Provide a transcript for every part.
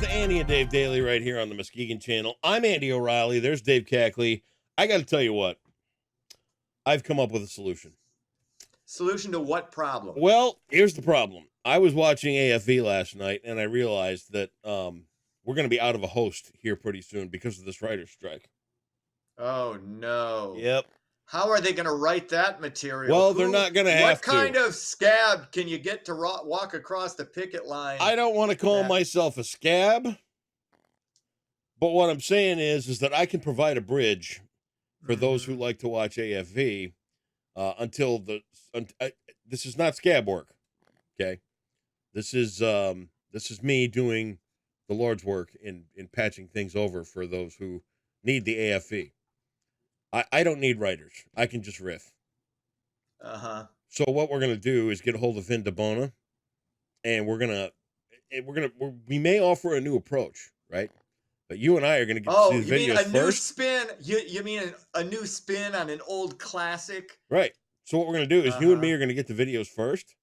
the Andy and Dave Daily right here on the Muskegon Channel. I'm Andy O'Reilly. There's Dave Cackley. I got to tell you what. I've come up with a solution. Solution to what problem? Well, here's the problem. I was watching AFV last night, and I realized that we're going to be out of a host here pretty soon because of this writer's strike. Oh, no. Yep. How are they going to write that material? Well, they're not going to have What kind of scab can you get to walk across the picket line? I don't want to call myself a scab, but what I'm saying is that I can provide a bridge for those who like to watch AFV until this is not scab work, okay? This is me doing the Lord's work in patching things over for those who need the AFV. I don't need writers. I can just riff. Uh-huh. So what we're gonna do is get a hold of Vin DeBona, and we may offer a new approach, right? But you and I are gonna get to see the videos first. New spin? You mean a new spin on an old classic? Right. So what we're gonna do is you and me are gonna get the videos first,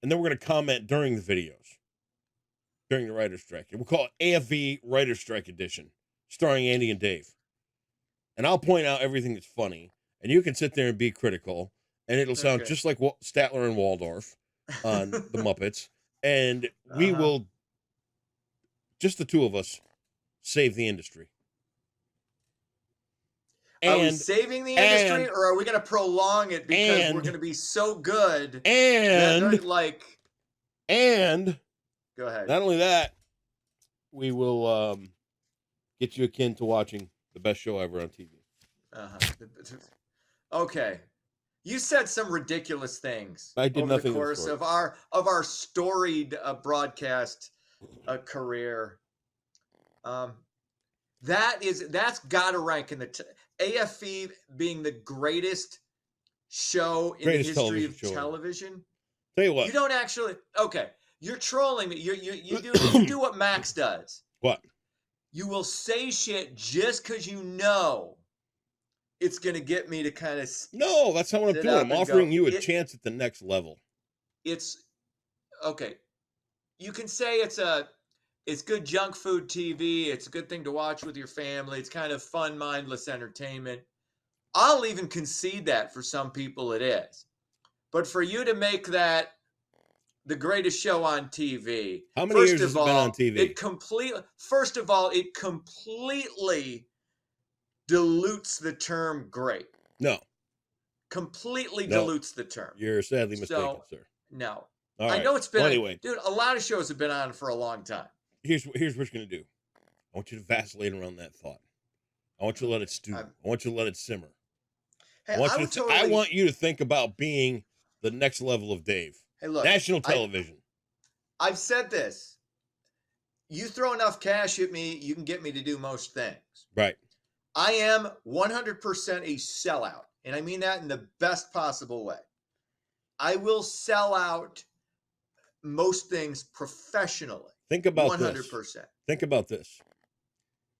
and then we're gonna comment during the videos, during the writer's strike. We'll call it AFV Writer's Strike Edition, starring Andy and Dave. And I'll point out everything that's funny, and you can sit there and be critical, and it'll sound just like Statler and Waldorf on the Muppets, and we will, just the two of us, save the industry. Are we saving the industry, or are we going to prolong it because we're going to be so good? And go ahead. Not only that, we will get you akin to watching the best show ever on TV. Okay, you said some ridiculous things. I did over nothing the course of our storied broadcast career. That's got to rank in the AFV being the greatest show in the history of television. Tell you what, you don't actually. Okay, you're trolling me. You do what Max does. What? You will say shit just because you know it's going to get me to kind of. No, that's not what I'm doing. I'm offering you a chance at the next level. It's okay. You can say it's good junk food TV. It's a good thing to watch with your family. It's kind of fun, mindless entertainment. I'll even concede that for some people it is. But for you to make that the greatest show on TV. How many years has it been on TV? First of all, it completely dilutes the term great. No. Completely dilutes the term. You're sadly mistaken, sir. No. All right. I know it's been, anyway, dude, a lot of shows have been on for a long time. Here's what you're going to do. I want you to vacillate around that thought. I want you to let it stew. I want you to let it simmer. Hey, I want you to think about being the next level of Dave. Hey, look, national television. I've said this. You throw enough cash at me, you can get me to do most things. Right. I am 100% a sellout, and I mean that in the best possible way. I will sell out most things professionally. Think about 100%. This. Think about this.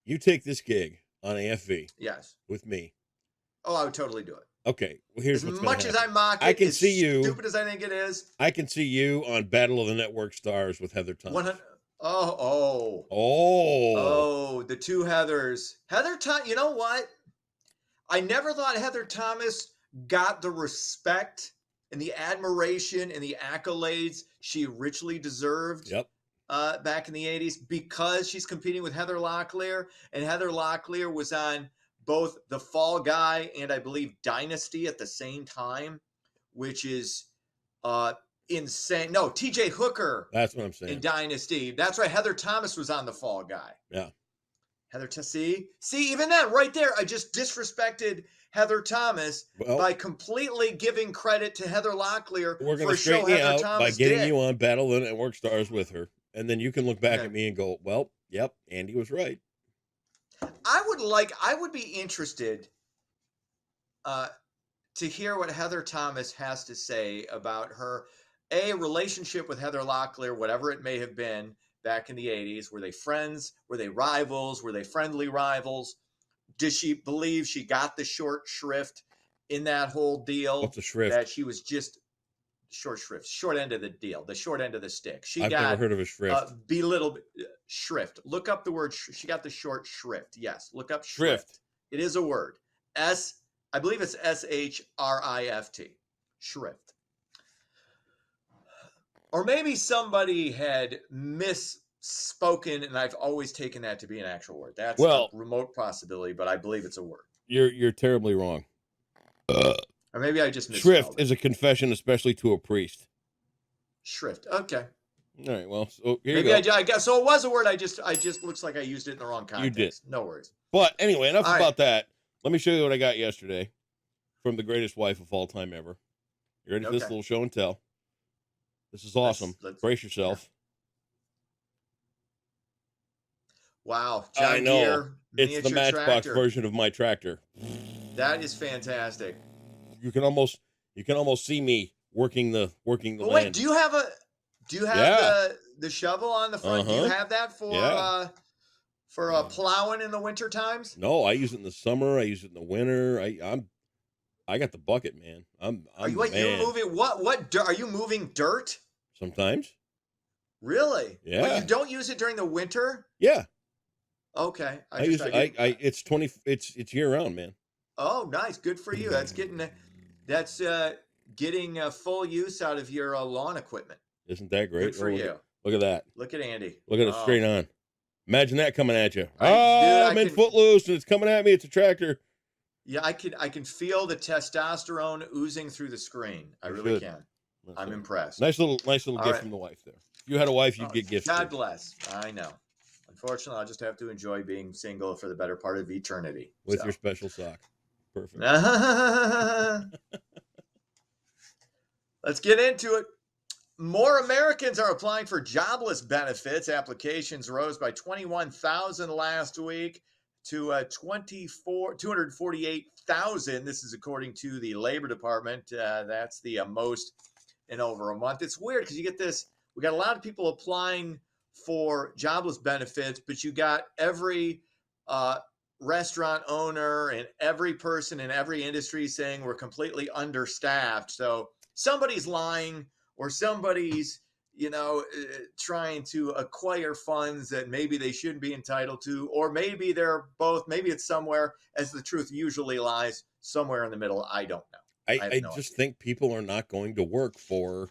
You take this gig on AFV. Yes. With me. Oh, I would totally do it. Okay, well, here's what's as much as I mock it, I can see you. Stupid as I think it is. I can see you on Battle of the Network Stars with Heather Thomas. The two Heathers. Heather Thomas. You know what? I never thought Heather Thomas got the respect and the admiration and the accolades she richly deserved. Yep. Back in the 80s, because she's competing with Heather Locklear, and Heather Locklear was on both The Fall Guy and I believe Dynasty at the same time, which is insane. No, TJ Hooker. That's what I'm saying. In Dynasty. That's right. Heather Thomas was on The Fall Guy. Yeah. Heather, see, even that right there, I just disrespected Heather Thomas by completely giving credit to Heather Locklear. We're going to straighten you out by getting you on Battle of the Network Stars with her. And then you can look back at me and go, well, yep, Andy was right. I would be interested to hear what Heather Thomas has to say about her relationship with Heather Locklear, whatever it may have been back in the 80s. Were they friends? Were they rivals? Were they friendly rivals? Did she believe she got the short shrift in that whole deal? What's a shrift? That she was just short shrift, short end of the deal, the short end of the stick. She I've got never heard of a shrift. belittled shrift. Look up the word. She got the short shrift. Yes, look up Shrift. It is a word. I believe it's SHRIFT. Shrift. Or maybe somebody had misspoken, and I've always taken that to be an actual word. That's a remote possibility, but I believe it's a word. You're terribly wrong. Or maybe I just Shrift is a confession, especially to a priest. Shrift. Okay. All right. Well, so here maybe you go. I guess so. It was a word. I just looks like I used it in the wrong context. You did. No worries. But anyway, enough about that. Let me show you what I got yesterday from the greatest wife of all time ever. You ready for this little show and tell? This is awesome. Brace yourself. Yeah. Wow. I know. Deere, it's the Matchbox version of my tractor. That is fantastic. You can almost see me working the land. Wait, do you have the shovel on the front? Do you have that for plowing in the winter times? No, I use it in the summer. I use it in the winter. I got the bucket, man. You're moving what are you moving dirt? Sometimes. Really? Yeah. But you don't use it during the winter? Yeah. Okay. It's year round, man. Oh, nice. Good for you. That's getting full use out of your lawn equipment. Isn't that great? Good for you. Look at that. Look at Andy. Look at it straight on. Imagine that coming at you. I'm in Footloose and it's coming at me. It's a tractor. Yeah, I can feel the testosterone oozing through the screen. I really can. I'm impressed. Nice little gift from the wife there. If you had a wife, you'd get gifts. God bless. I know. Unfortunately, I'll just have to enjoy being single for the better part of eternity. With your special sock. Perfect. Let's get into it. More Americans are applying for jobless benefits. Applications rose by 21,000 last week to 248,000. This is according to the Labor Department. That's the most in over a month. It's weird because you get this. We got a lot of people applying for jobless benefits, but you got every restaurant owner and every person in every industry saying we're completely understaffed. So somebody's lying or somebody's, trying to acquire funds that maybe they shouldn't be entitled to, or maybe they're both. Maybe it's somewhere, as the truth usually lies, somewhere in the middle. I don't know. I just think people are not going to work for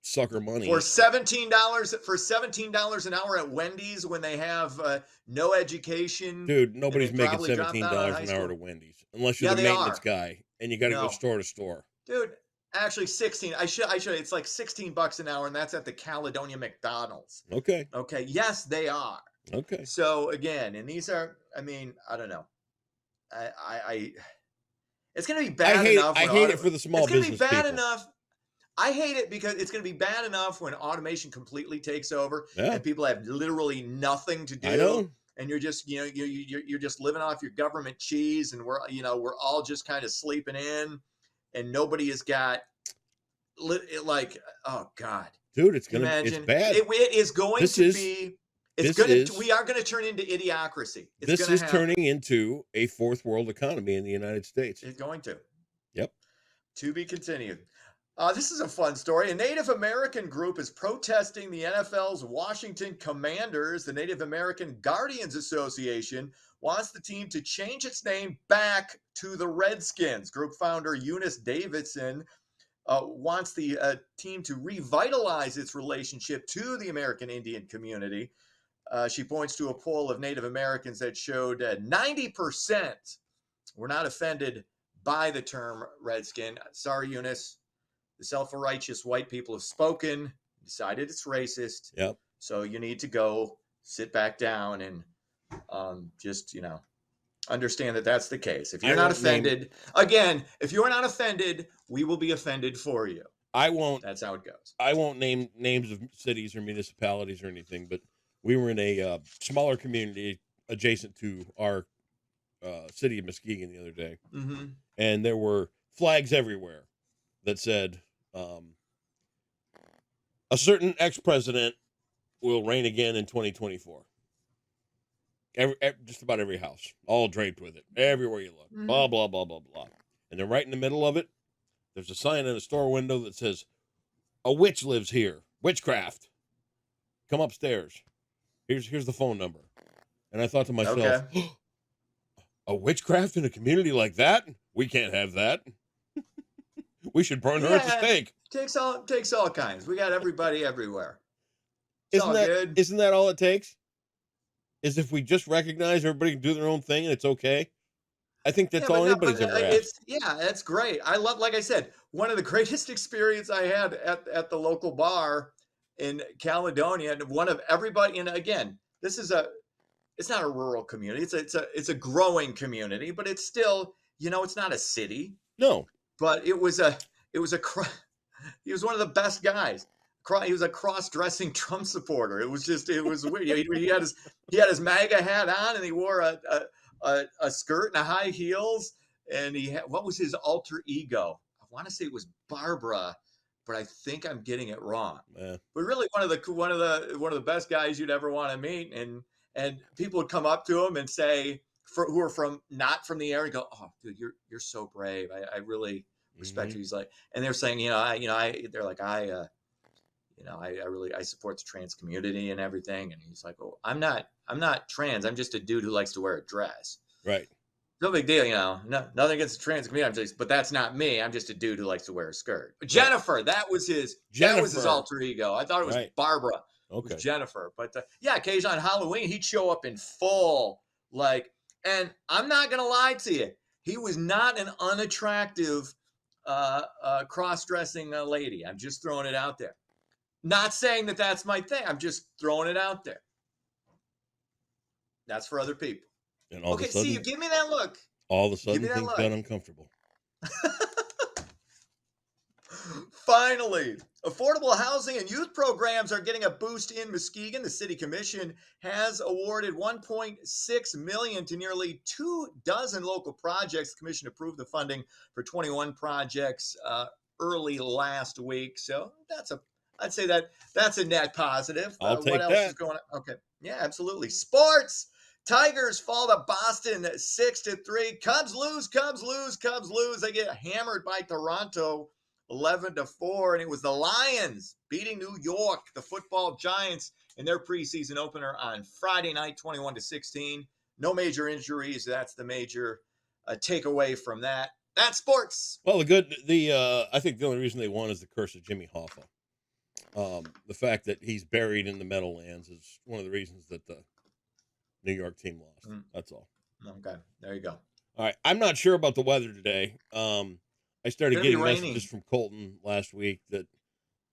sucker money. For $17 an hour at Wendy's when they have no education. Dude, nobody's making $17 an hour to Wendy's unless you're the maintenance guy and you got to go store to store. Dude, actually 16. I should. It's like $16 an hour, and that's at the Caledonia McDonald's. Okay. Yes, they are. Okay. So again, and these are. I don't know. It's gonna be bad enough. I hate it for the small business people. It's gonna be bad enough. I hate it because it's going to be bad enough when automation completely takes over and people have literally nothing to do. I know. And you're just, you're just living off your government cheese, and we're all just kind of sleeping in, and nobody has got oh God, dude, it's bad. It is going to be. We are going to turn into idiocracy. This is turning into a fourth world economy in the United States. It's going to. Yep. To be continued. This is a fun story. A Native American group is protesting the NFL's Washington Commanders. The Native American Guardians Association wants the team to change its name back to the Redskins. Group founder Eunice Davidson wants the team to revitalize its relationship to the American Indian community. She points to a poll of Native Americans that showed 90% were not offended by the term Redskin. Sorry, Eunice. The self-righteous white people have spoken, decided it's racist. Yep. So you need to go sit back down and just, understand that that's the case. If you're not offended, if you're not offended, we will be offended for you. I won't. That's how it goes. I won't name names of cities or municipalities or anything, but we were in a smaller community adjacent to our city of Muskegon the other day. Mm-hmm. And there were flags everywhere that said, a certain ex-president will reign again in 2024. Just about every house, all draped with it, everywhere you look, blah, blah, blah, blah, blah. And then right in the middle of it, There's a sign in a store window that says, "A witch lives here. Witchcraft. Come upstairs. Here's the phone number." And I thought to myself, Okay. a witchcraft in a community like that? We can't have that. We should burn her at the Yeah, stake. takes all kinds. We got everybody everywhere. It's all good. Isn't that all it takes? Is if we just recognize everybody can do their own thing and it's okay. I think that's all anybody's ever asked. That's great. I love, like I said, one of the greatest experience I had at the local bar in Caledonia, and one of everybody. And again, it's not a rural community. It's a growing community, but it's still, it's not a city. No. But he was one of the best guys. He was a cross-dressing Trump supporter. It was weird. He had his MAGA hat on, and he wore a skirt and a high heels. And what was his alter ego? I want to say it was Barbara, but I think I'm getting it wrong. Yeah. But really, one of the best guys you'd ever want to meet. And people would come up to him and say, who are not from the area, go, "Oh, dude, you're so brave. I really respect you." He's like, and they're saying, they're like, I support the trans community and everything. And he's like, "Oh, I'm not trans. I'm just a dude who likes to wear a dress." Right. No big deal, nothing against the trans community. But that's not me. I'm just a dude who likes to wear a skirt. But Jennifer, that was his alter ego. I thought it was Barbara. Okay. It was Jennifer. But occasionally on Halloween, he'd show up in full, and I'm not going to lie to you. He was not an unattractive cross-dressing lady. I'm just throwing it out there. Not saying that that's my thing. I'm just throwing it out there. That's for other people. And all of a sudden, see, you give me that look. All of a sudden, things got uncomfortable. Finally, affordable housing and youth programs are getting a boost in Muskegon. The city commission has awarded $1.6 million to nearly 24 local projects. The commission approved the funding for 21 projects early last week. So I'd say that's a net positive. I'll take what else that. is going on? Okay, yeah, absolutely. Sports. Tigers fall to Boston 6-3. Cubs lose. They get hammered by Toronto 11-4. And it was the Lions beating New York, the football Giants, in their preseason opener on Friday night, 21-16. No major injuries. That's the major takeaway from that. That's sports. Well, I think the only reason they won is the curse of Jimmy Hoffa. The fact that he's buried in the Meadowlands is one of the reasons that the New York team lost. That's all. Okay, there you go. All right, I'm not sure about the weather today. I started getting messages from Colton last week that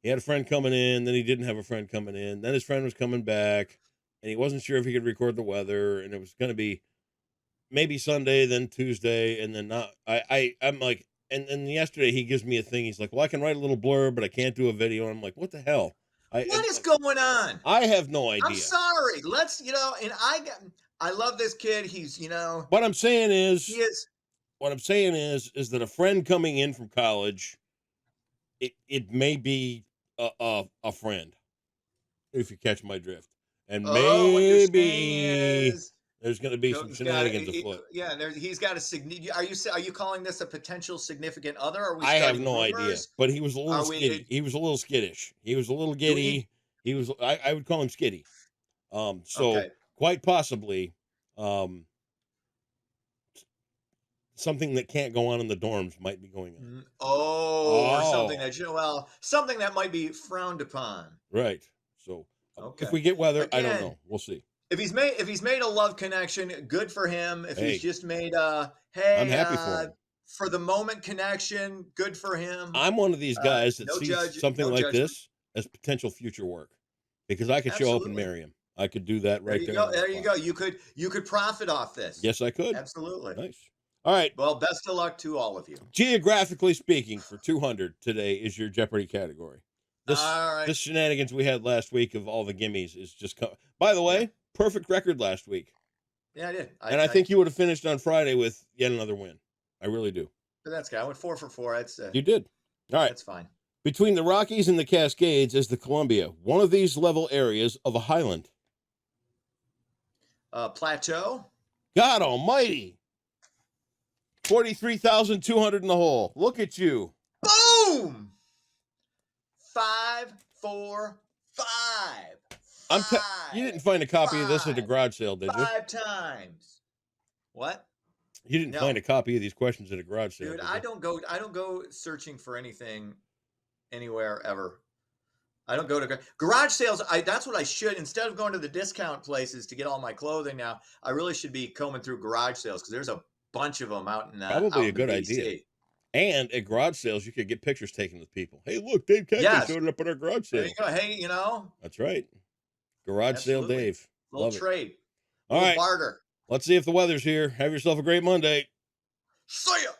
he had a friend coming in, then he didn't have a friend coming in, then his friend was coming back, and he wasn't sure if he could record the weather, and it was going to be maybe Sunday, then Tuesday, and then not. I'm like, and yesterday he gives me a thing. He's like, "Well, I can write a little blurb, but I can't do a video." And I'm like, "What the hell? What is going on?" I have no idea. I'm sorry. And I love this kid. He's, What I'm saying is, he is. What I'm saying is that a friend coming in from college, it may be a friend, if you catch my drift, and maybe there's going to be some shenanigans afoot. Yeah, he's got a Are you calling this a potential significant other? I have no idea, but he was a little skitty. He was a little skittish. He was a little giddy. He was. I would call him skitty. Quite possibly, something that can't go on in the dorms might be going on. Or something that might be frowned upon. Right. So if we get weather, I don't know. We'll see. If he's made a love connection, good for him. If he's just made I'm happy for him. For the moment connection, good for him. I'm one of these guys that sees something like this as potential future work, because I could show up and marry him. I could do that right there. There you go. You could profit off this. Yes, I could. Absolutely. Nice. All right. Well, best of luck to all of you. Geographically speaking, for 200 today is your Jeopardy category. All right. This shenanigans we had last week of all the gimmies is just. By the way, perfect record last week. Yeah, I did. I think you would have finished on Friday with yet another win. I really do. But that's good. I went 4 for 4. You did. All right. That's fine. Between the Rockies and the Cascades is the Columbia, one of these level areas of a highland. Plateau. God almighty. 43,200 in the hole. Look at you. Boom! 545. You didn't find a copy of this at a garage sale, did you? 5 times. What? You didn't No. find a copy of these questions at a garage sale, Dude, did I you? don't go searching for anything anywhere ever. I don't go to garage sales. That's what I should, instead of going to the discount places to get all my clothing now, I really should be combing through garage sales, because there's a bunch of them out in Probably a the good idea. BC. And at garage sales, you could get pictures taken with people. Hey, look, Dave Cagney Yes. showed up at our garage There sale. you go. Hey, you know, That's right. Garage sale absolutely. Dave. Little Love it. trade. All Little right. barter. Let's see if the weather's here. Have yourself a great Monday. See ya.